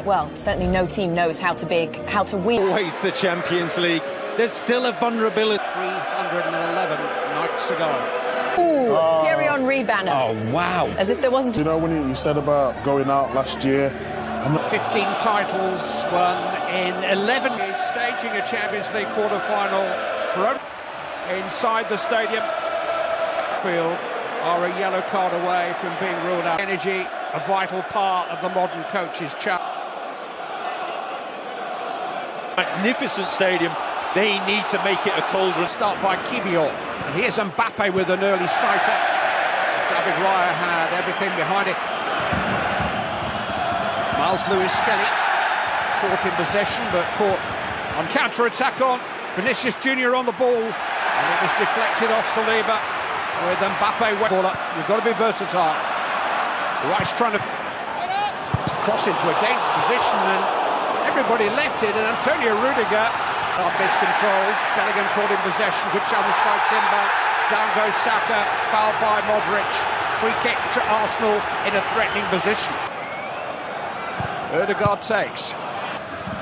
well, certainly no team knows how to win. Always the Champions League. There's still a vulnerability. 311 nights ago. Ooh, Thierry Henry banner. Oh, wow. As if there wasn't... You know, when you said about going out last year... 15 titles won in 11. He's staging a Champions League quarter-final for inside the stadium. Field are a yellow card away from being ruled out. Energy, a vital part of the modern coach's challenge. Magnificent stadium. They need to make it a cauldron. Start by Kibior. And here's Mbappe with an early sighter. David Raya had everything behind it. Miles Lewis-Skelly caught in possession, but caught on counter-attack on. Vinicius Junior on the ball. And it was deflected off Saliba with Mbappe. You've got to be versatile. Rice trying to cross into a dangerous position, and everybody left it, and Antonio Rudiger miss controls. Bellingham caught in possession. Good challenge by Timber. Down goes Saka. Fouled by Modric. Free kick to Arsenal in a threatening position. Ødegaard takes.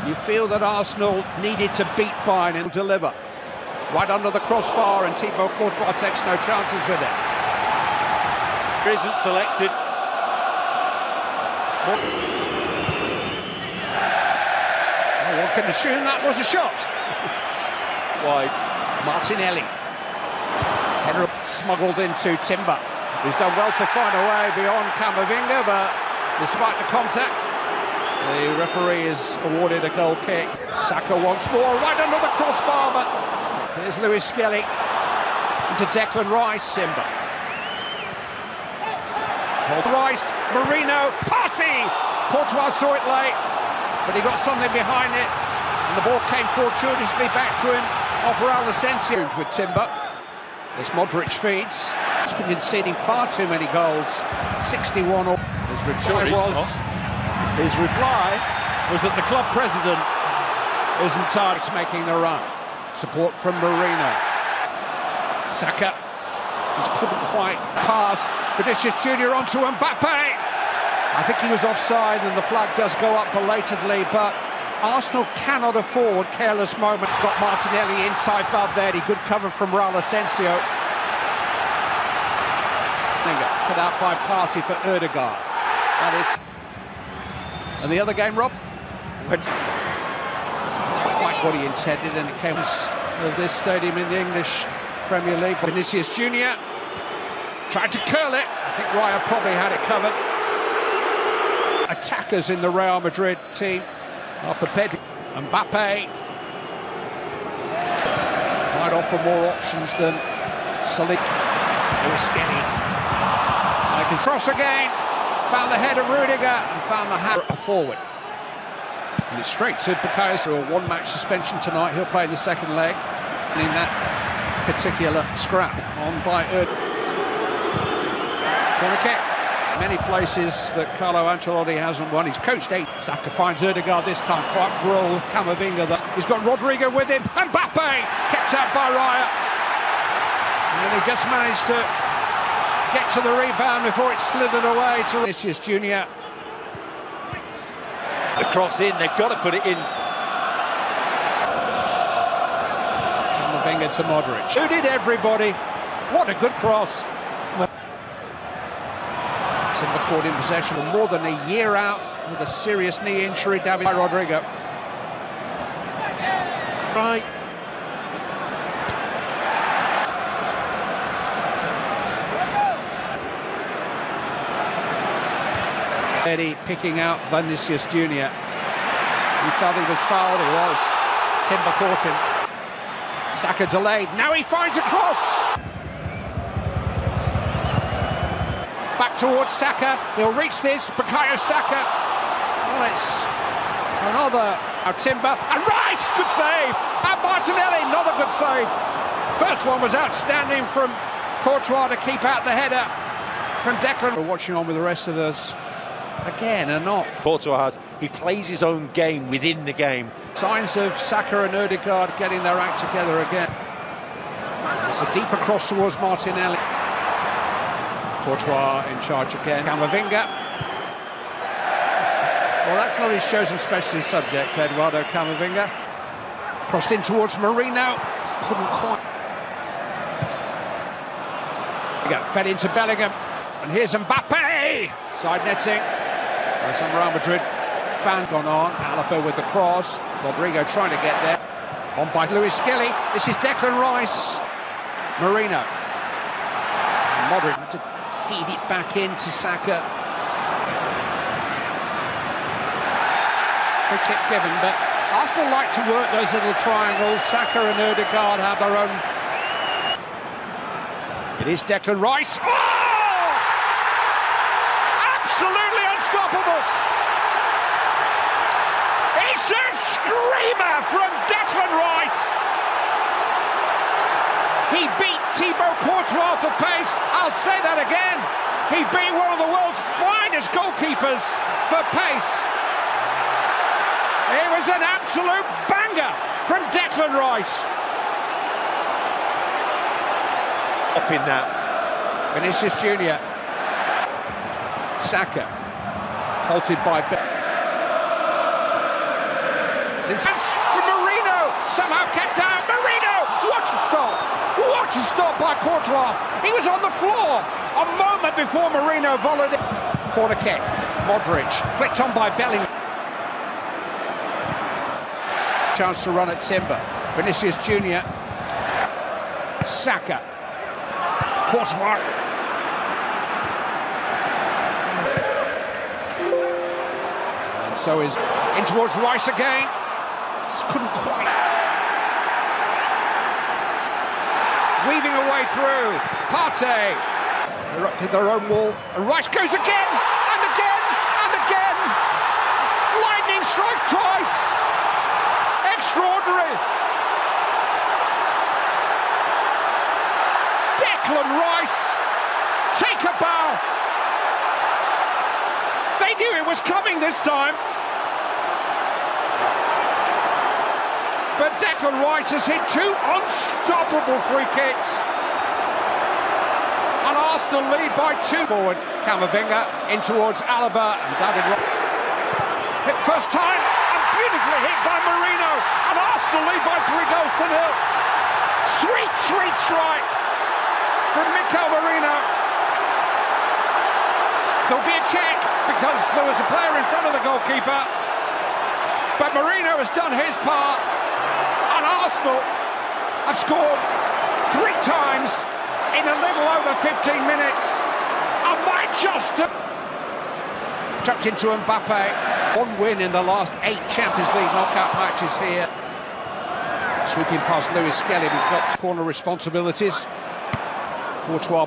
You feel that Arsenal needed to beat Bayern and deliver. Right under the crossbar, and Thibaut Courtois takes no chances with it. Isn't selected. One can assume that was a shot. Wide. Martinelli. Header smuggled into Timber. He's done well to find a way beyond Camavinga, but despite the contact, the referee has awarded a goal kick. Saka once more, right under the crossbar, but here's Lewis-Skelly into Declan Rice. Timber. Rice, Marino, Partey! Courtois saw it late, but he got something behind it, and the ball came fortuitously back to him off Raul Asensio with Timber. As Modric feeds, he's been conceding far too many goals. 61 or his reply was that the club president isn't tired of making the run. Support from Marino. Saka just couldn't quite pass. Vinicius Junior onto Mbappe. I think he was offside, and the flag does go up belatedly, but Arsenal cannot afford careless moments. Got Martinelli inside Valverde, good cover from Raul Asensio. Put out by Partey for Ødegaard. And the other game, Rob? Went quite what he intended, and it came of this stadium in the English Premier League. Vinicius Junior tried to curl it. I think Raya probably had it covered. Attackers in the Real Madrid team are prepared. Mbappe might offer more options than Saliba. Lewis-Skelly. I can cross again. Found the head of Rudiger and found the hat forward. And it's straight to Bukayo. A one-match suspension tonight. He'll play in the second leg. And in that particular scrap on by corner kick. Many places that Carlo Ancelotti hasn't won. He's coached 8. Saka finds Ødegaard this time. Quite roll Camavinga. He's got Rodrigo with him. Mbappe kept out by Raya. And he just managed to get to the rebound before it slithered away to Vinicius Junior. The cross in, they've got to put it in. Camavinga to Modric. Who did everybody? What a good cross. Timber caught in possession, more than a year out with a serious knee injury. David Rodrigo. Right. Eddie picking out Vinicius Junior. He thought he was fouled. He was. Timber caught him. Saka delayed. Now he finds a cross. Back towards Saka. He'll reach this. Bukayo Saka. Well, it's another. Now Timber and Rice. Good save. And Martinelli. Another good save. First one was outstanding from Courtois to keep out the header from Declan. We're watching on with the rest of us. Again, and not. Courtois has. He plays his own game within the game. Signs of Saka and Ødegaard getting their act together again. It's a deeper cross towards Martinelli. Courtois in charge again. Camavinga. Well, that's not his chosen specialist subject, Eduardo Camavinga. Crossed in towards Marino. Couldn't quite. Fed into Bellingham. And here's Mbappe. Side netting. Some Real Madrid fan gone on. Alaba with the cross. Rodrigo trying to get there. On by Luis Skelly. This is Declan Rice. Marino. Modric to feed it back into Saka. Free kick given, but Arsenal like to work those little triangles. Saka and Ødegaard have their own. It is Declan Rice. Oh! Absolutely unstoppable! It's a screamer from Declan Rice! He beat Thibaut Courtois for pace. I'll say that again. He beat one of the world's finest goalkeepers for pace. It was an absolute banger from Declan Rice. Up in that. Vinicius Junior. Saka. Halted by Chance for Marino. Somehow kept out. Marino! What a stop! What a stop by Courtois. He was on the floor a moment before Marino volleyed it. Corner kick. Modric. Flicked on by Bellingham. Chance to run at Timber. Vinicius Junior. Saka. Courtois. And so is in towards Rice again. Just couldn't quite. Weaving a way through. Partey. Erupted their own wall. And Rice goes again! And again! And again! Lightning strikes twice! Extraordinary! Declan Rice! Take a bow! They knew it was coming this time. But Declan Rice has hit two unstoppable free kicks. And Arsenal lead by 2. Forward, Camavinga in towards Alaba. And David hit first time and beautifully hit by Marino. And Arsenal lead by 3 goals to 0. Sweet, sweet strike from Mikel Marino. There'll be a check because there was a player in front of the goalkeeper. But Marino has done his part. And Arsenal have scored 3 times in a little over 15 minutes. And might just tucked into Mbappe. 1 win in the last 8 Champions League knockout matches here. Sweeping past Luis Skelly, who's got corner responsibilities. Courtois.